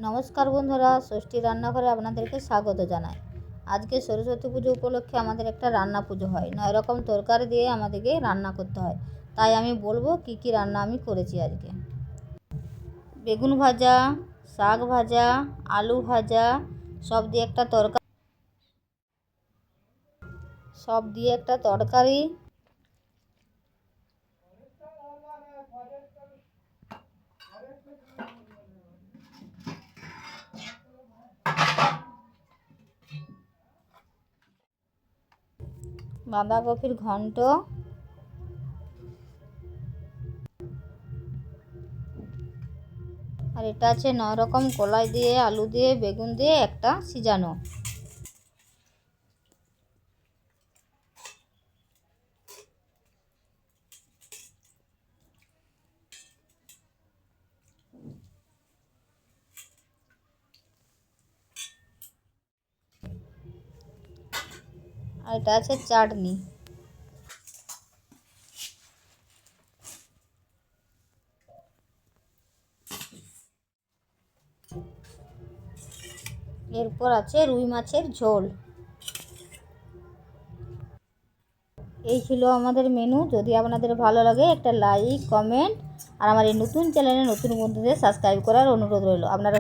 নমস্কার বন্ধুরা, ষষ্ঠী রান্নাঘরে আপনাদেরকে স্বাগত জানাই। আজকে সরস্বতী পুজো উপলক্ষে আমাদের একটা রান্না পুজো হয়, 9 রকম তরকারি দিয়ে আমাদেরকে রান্না করতে হয়। তাই আমি বলবো কি কি রান্না আমি করেছি আজকে। বেগুন ভাজা, শাক ভাজা, আলু ভাজা, সব দিয়ে একটা তরকারি। বাঁধাকপির ঘন্ট, আর এটা আছে 9 রকম কলাই দিয়ে, আলু দিয়ে, বেগুন দিয়ে একটা সিজানো। আর এটা আছে চাটনি। এরপর আছে রুই মাছের ঝোল। এই ছিল আমাদের মেনু। যদি আপনাদের ভালো লাগে একটা লাইক, কমেন্ট, আর আমার এই নতুন চ্যানেলে নতুন বন্ধুদের সাবস্ক্রাইব করার অনুরোধ রইল। আপনারা